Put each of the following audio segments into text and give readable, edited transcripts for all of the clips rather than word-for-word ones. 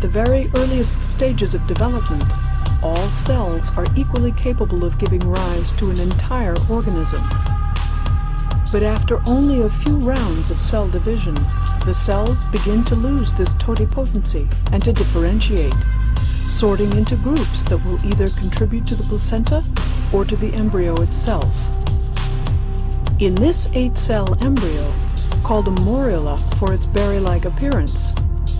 the very earliest stages of development, all cells are equally capable of giving rise to an entire organism. But after only a few rounds of cell division, the cells begin to lose this totipotency and to differentiate, sorting into groups that will either contribute to the placenta or to the embryo itself. In this 8-cell embryo, called a morula for its berry-like appearance,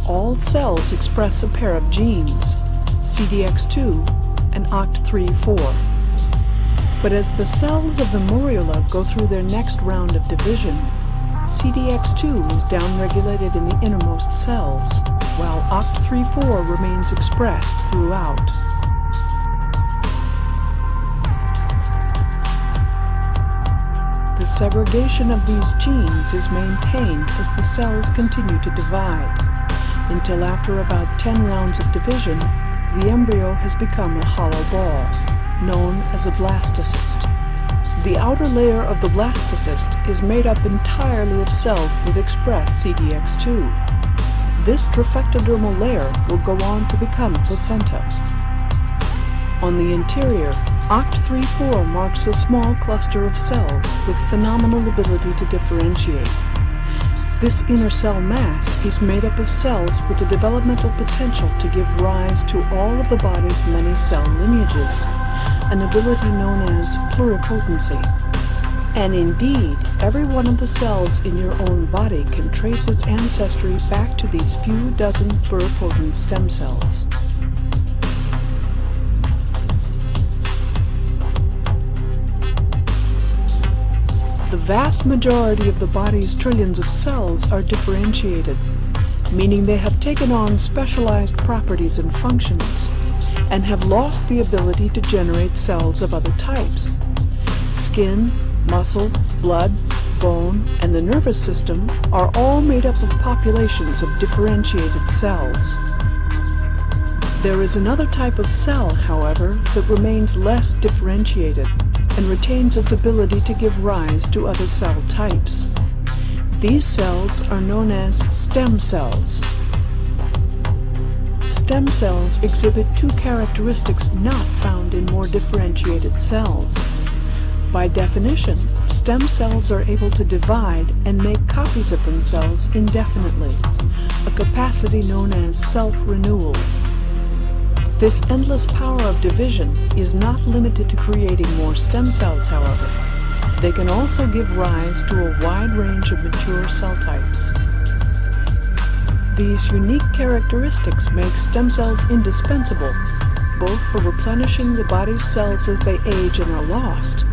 all cells express a pair of genes, CDX2 and OCT3-4. But as the cells of the morula go through their next round of division, CDX2 is downregulated in the innermost cells, while OCT3-4 remains expressed throughout. The segregation of these genes is maintained as the cells continue to divide, until after about 10 rounds of division, the embryo has become a hollow ball, known as a blastocyst. The outer layer of the blastocyst is made up entirely of cells that express CDX2. This trophectodermal layer will go on to become placenta. On the interior, OCT3-4 marks a small cluster of cells with phenomenal ability to differentiate. This inner cell mass is made up of cells with the developmental potential to give rise to all of the body's many cell lineages, an ability known as pluripotency. And indeed, every one of the cells in your own body can trace its ancestry back to these few dozen pluripotent stem cells. The vast majority of the body's trillions of cells are differentiated, meaning they have taken on specialized properties and functions, and have lost the ability to generate cells of other types. Skin, muscle, blood, bone, and the nervous system are all made up of populations of differentiated cells. There is another type of cell, however, that remains less differentiated and retains its ability to give rise to other cell types. These cells are known as stem cells. Stem cells exhibit two characteristics not found in more differentiated cells. By definition, stem cells are able to divide and make copies of themselves indefinitely, a capacity known as self-renewal. This endless power of division is not limited to creating more stem cells, however. They can also give rise to a wide range of mature cell types. These unique characteristics make stem cells indispensable, both for replenishing the body's cells as they age and are lost,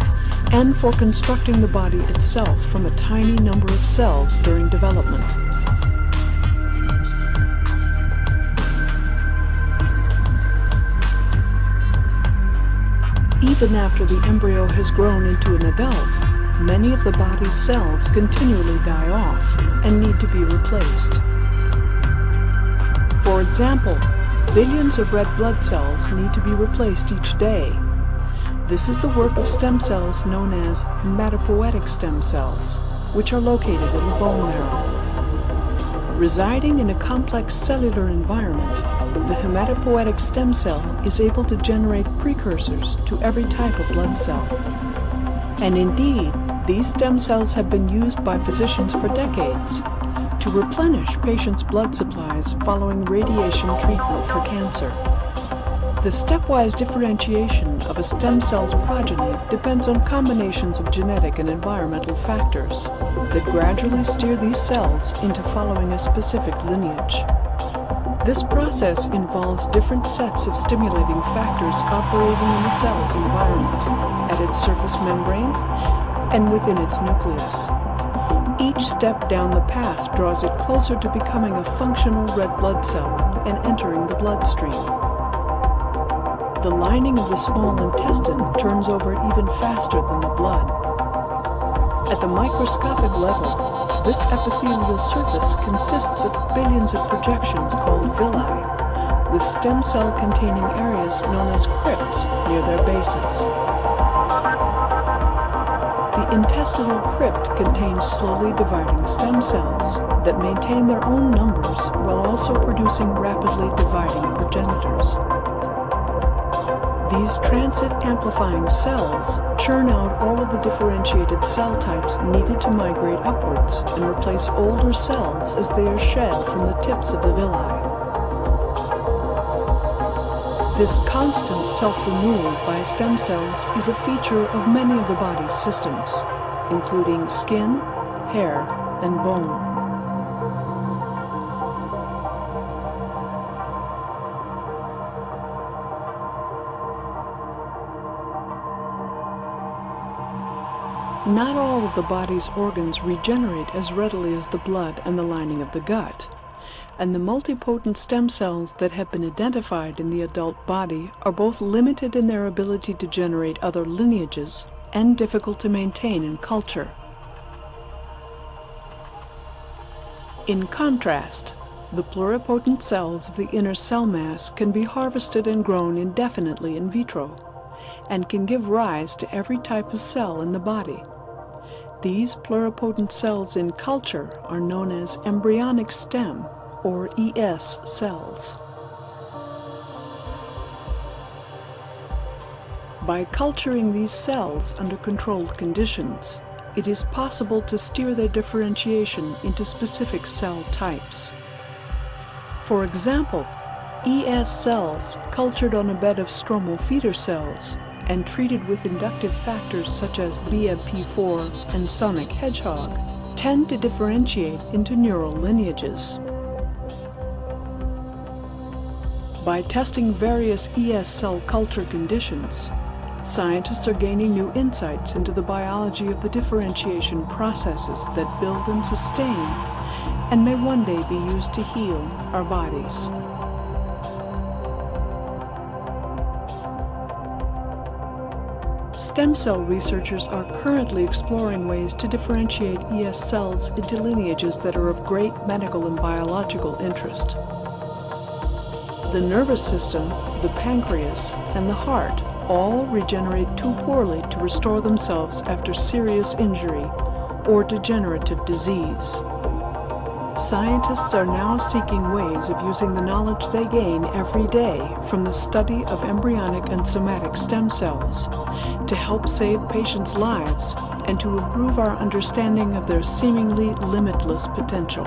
and for constructing the body itself from a tiny number of cells during development. Even after the embryo has grown into an adult, many of the body's cells continually die off and need to be replaced. For example, billions of red blood cells need to be replaced each day. This is the work of stem cells known as hematopoietic stem cells, which are located in the bone marrow. Residing in a complex cellular environment, the hematopoietic stem cell is able to generate precursors to every type of blood cell. And indeed, these stem cells have been used by physicians for decades to replenish patients' blood supplies following radiation treatment for cancer. The stepwise differentiation of a stem cell's progeny depends on combinations of genetic and environmental factors that gradually steer these cells into following a specific lineage. This process involves different sets of stimulating factors operating in the cell's environment, at its surface membrane, and within its nucleus. Each step down the path draws it closer to becoming a functional red blood cell and entering the bloodstream. The lining of the small intestine turns over even faster than the blood. At the microscopic level, this epithelial surface consists of billions of projections called villi, with stem cell-containing areas known as crypts near their bases. The intestinal crypt contains slowly dividing stem cells that maintain their own numbers while also producing rapidly dividing progenitors. These transit-amplifying cells churn out all of the differentiated cell types needed to migrate upwards and replace older cells as they are shed from the tips of the villi. This constant self-renewal by stem cells is a feature of many of the body's systems, including skin, hair, and bone. Not all of the body's organs regenerate as readily as the blood and the lining of the gut, and the multipotent stem cells that have been identified in the adult body are both limited in their ability to generate other lineages and difficult to maintain in culture. In contrast, the pluripotent cells of the inner cell mass can be harvested and grown indefinitely in vitro, and can give rise to every type of cell in the body. These pluripotent cells in culture are known as embryonic stem, or ES cells. By culturing these cells under controlled conditions, it is possible to steer their differentiation into specific cell types. For example, ES cells cultured on a bed of stromal feeder cells and treated with inductive factors such as BMP4 and sonic hedgehog tend to differentiate into neural lineages. By testing various ES cell culture conditions, scientists are gaining new insights into the biology of the differentiation processes that build and sustain and may one day be used to heal our bodies. Stem cell researchers are currently exploring ways to differentiate ES cells into lineages that are of great medical and biological interest. The nervous system, the pancreas, and the heart all regenerate too poorly to restore themselves after serious injury or degenerative disease. Scientists are now seeking ways of using the knowledge they gain every day from the study of embryonic and somatic stem cells to help save patients' lives and to improve our understanding of their seemingly limitless potential.